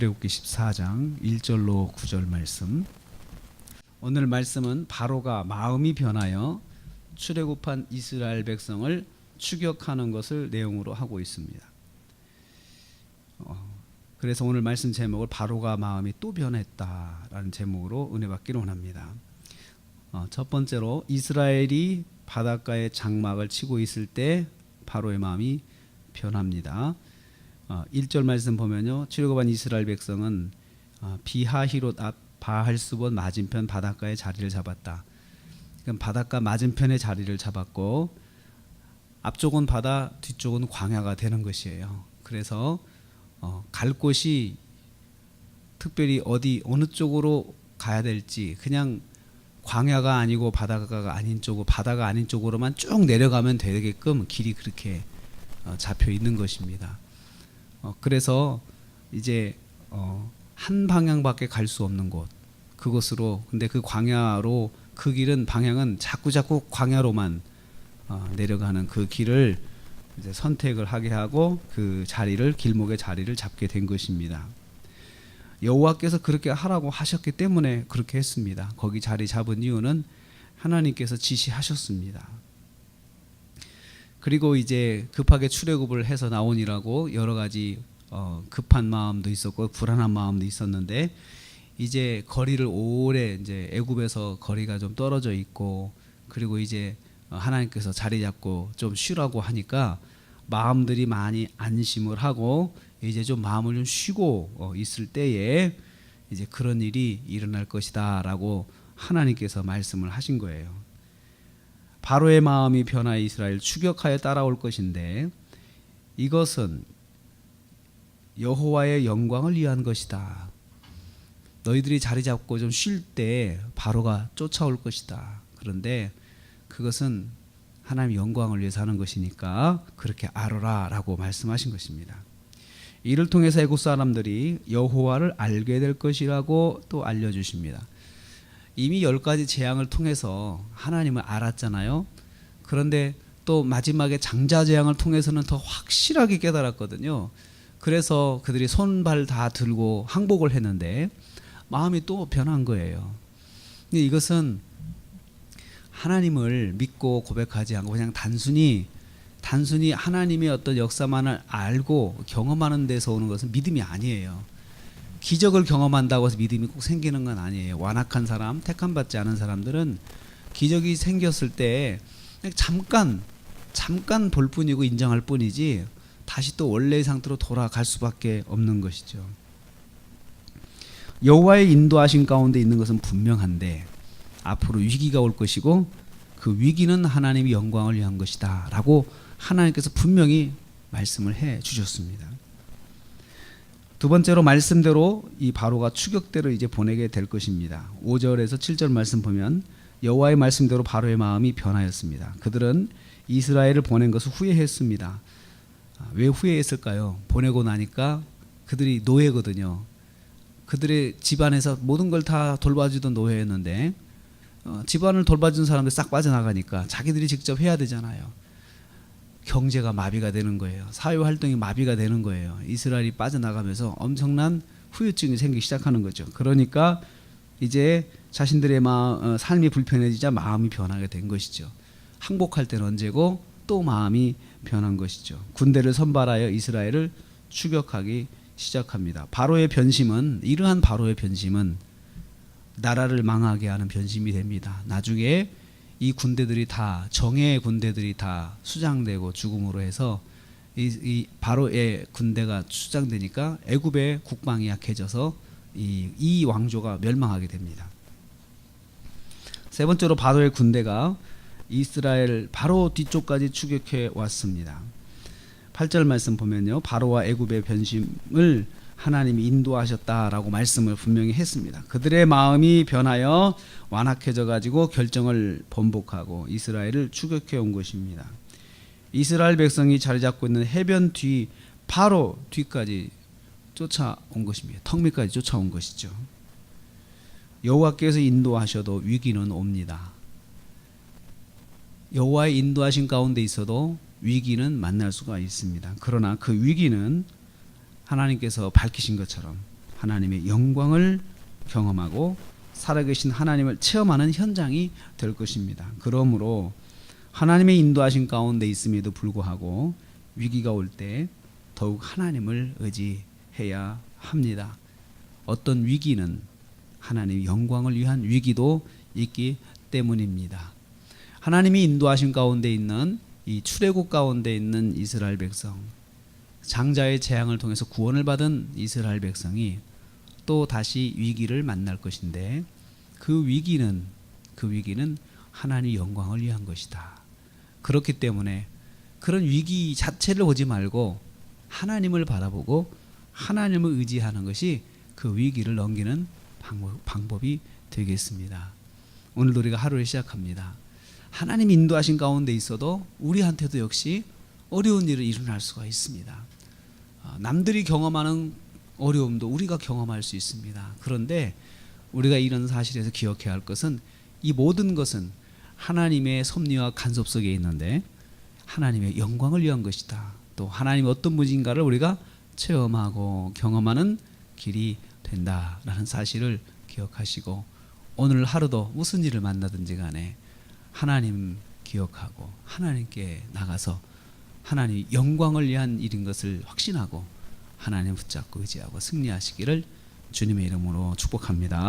출애굽기 14장 1절로 9절 말씀. 오늘 말씀은 바로가 마음이 변하여 출애굽한 이스라엘 백성을 추격하는 것을 내용으로 하고 있습니다. 그래서 오늘 말씀 제목을 바로가 마음이 또 변했다라는 제목으로 은혜 받기를 원합니다. 첫 번째로 이스라엘이 바닷가에 장막을 치고 있을 때 바로의 마음이 변합니다. 1절 말씀 보면요, 출애굽한 이스라엘 백성은 비하히롯 앞 바할스본 맞은편 바닷가에 자리를 잡았다. 그럼 바닷가 맞은편에 자리를 잡았고 앞쪽은 바다, 뒤쪽은 광야가 되는 것이에요. 그래서 갈 곳이 특별히 어느 쪽으로 가야 될지, 그냥 광야가 아니고 바다가 아닌 쪽으로, 바다가 아닌 쪽으로만 쭉 내려가면 되게끔 길이 그렇게 잡혀 있는 것입니다. 그래서 이제 한 방향밖에 갈 수 없는 곳, 그곳으로, 근데 그 광야로, 그 길은 방향은 자꾸 광야로만 내려가는 그 길을 이제 선택을 하게 하고 그 자리를, 길목의 자리를 잡게 된 것입니다. 여호와께서 그렇게 하라고 하셨기 때문에 그렇게 했습니다. 거기 자리 잡은 이유는 하나님께서 지시하셨습니다. 그리고 이제 급하게 출애굽을 해서 나오니라고 여러 가지 급한 마음도 있었고 불안한 마음도 있었는데, 이제 거리를 오래, 이제 애굽에서 거리가 좀 떨어져 있고, 그리고 이제 하나님께서 자리 잡고 좀 쉬라고 하니까 마음들이 많이 안심을 하고 이제 좀 마음을 좀 쉬고 있을 때에 이제 그런 일이 일어날 것이다라고 하나님께서 말씀을 하신 거예요. 바로의 마음이 변하여 이스라엘 추격하여 따라올 것인데, 이것은 여호와의 영광을 위한 것이다. 너희들이 자리 잡고 좀 쉴 때 바로가 쫓아올 것이다. 그런데 그것은 하나님의 영광을 위해서 하는 것이니까 그렇게 알아라 라고 말씀하신 것입니다. 이를 통해서 애국 사람들이 여호와를 알게 될 것이라고 또 알려주십니다. 이미 10가지 재앙을 통해서 하나님을 알았잖아요. 그런데 또 마지막에 장자 재앙을 통해서는 더 확실하게 깨달았거든요. 그래서 그들이 손발 다 들고 항복을 했는데 마음이 또 변한 거예요. 근데 이것은 하나님을 믿고 고백하지 않고 그냥 단순히 하나님의 어떤 역사만을 알고 경험하는 데서 오는 것은 믿음이 아니에요. 기적을 경험한다고 해서 믿음이 꼭 생기는 건 아니에요. 완악한 사람, 택함받지 않은 사람들은 기적이 생겼을 때 잠깐 볼 뿐이고 인정할 뿐이지 다시 또 원래의 상태로 돌아갈 수밖에 없는 것이죠. 여호와의 인도하신 가운데 있는 것은 분명한데 앞으로 위기가 올 것이고 그 위기는 하나님의 영광을 위한 것이다 라고 하나님께서 분명히 말씀을 해 주셨습니다. 두 번째로 말씀대로 이 바로가 추격대로 이제 보내게 될 것입니다. 5절에서 7절 말씀 보면 여호와의 말씀대로 바로의 마음이 변하였습니다. 그들은 이스라엘을 보낸 것을 후회했습니다. 왜 후회했을까요? 보내고 나니까 그들이 노예거든요. 그들의 집안에서 모든 걸 다 돌봐주던 노예였는데 집안을 돌봐준 사람들 싹 빠져나가니까 자기들이 직접 해야 되잖아요. 경제가 마비가 되는 거예요. 사회활동이 마비가 되는 거예요. 이스라엘이 빠져나가면서 엄청난 후유증이 생기기 시작하는 거죠. 그러니까 이제 자신들의 삶이 불편해지자 마음이 변하게 된 것이죠. 항복할 때는 언제고 또 마음이 변한 것이죠. 군대를 선발하여 이스라엘을 추격하기 시작합니다. 이러한 바로의 변심은 나라를 망하게 하는 변심이 됩니다. 나중에 이 군대들이 다, 정예의 군대들이 다 수장되고 죽음으로 해서 이 바로의 군대가 수장되니까 애굽의 국방이 약해져서 이 왕조가 멸망하게 됩니다. 세 번째로 바로의 군대가 이스라엘 바로 뒤쪽까지 추격해 왔습니다. 8절 말씀 보면요, 바로와 애굽의 변심을 하나님이 인도하셨다라고 말씀을 분명히 했습니다. 그들의 마음이 변하여 완악해져 가지고 결정을 번복하고 이스라엘을 추격해 온 것입니다. 이스라엘 백성이 자리 잡고 있는 해변 뒤, 바로 뒤까지 쫓아온 것입니다. 턱 밑까지 쫓아온 것이죠. 여호와께서 인도하셔도 위기는 옵니다. 여호와의 인도하신 가운데 있어도 위기는 만날 수가 있습니다. 그러나 그 위기는 하나님께서 밝히신 것처럼 하나님의 영광을 경험하고 살아계신 하나님을 체험하는 현장이 될 것입니다. 그러므로 하나님의 인도하신 가운데 있음에도 불구하고 위기가 올 때 더욱 하나님을 의지해야 합니다. 어떤 위기는 하나님의 영광을 위한 위기도 있기 때문입니다. 하나님이 인도하신 가운데 있는 이 출애굽 가운데 있는 이스라엘 백성, 장자의 재앙을 통해서 구원을 받은 이스라엘 백성이 또 다시 위기를 만날 것인데 그 위기는 하나님의 영광을 위한 것이다. 그렇기 때문에 그런 위기 자체를 보지 말고 하나님을 바라보고 하나님을 의지하는 것이 그 위기를 넘기는 방법이 되겠습니다. 오늘도 우리가 하루를 시작합니다. 하나님 인도하신 가운데 있어도 우리한테도 역시 어려운 일이 일어날 수가 있습니다. 남들이 경험하는 어려움도 우리가 경험할 수 있습니다. 그런데 우리가 이런 사실에서 기억해야 할 것은 이 모든 것은 하나님의 섭리와 간섭 속에 있는데 하나님의 영광을 위한 것이다. 또 하나님이 어떤 분인가를 우리가 체험하고 경험하는 길이 된다라는 사실을 기억하시고 오늘 하루도 무슨 일을 만나든지 간에 하나님 기억하고 하나님께 나가서 하나님 영광을 위한 일인 것을 확신하고 하나님 붙잡고 의지하고 승리하시기를 주님의 이름으로 축복합니다.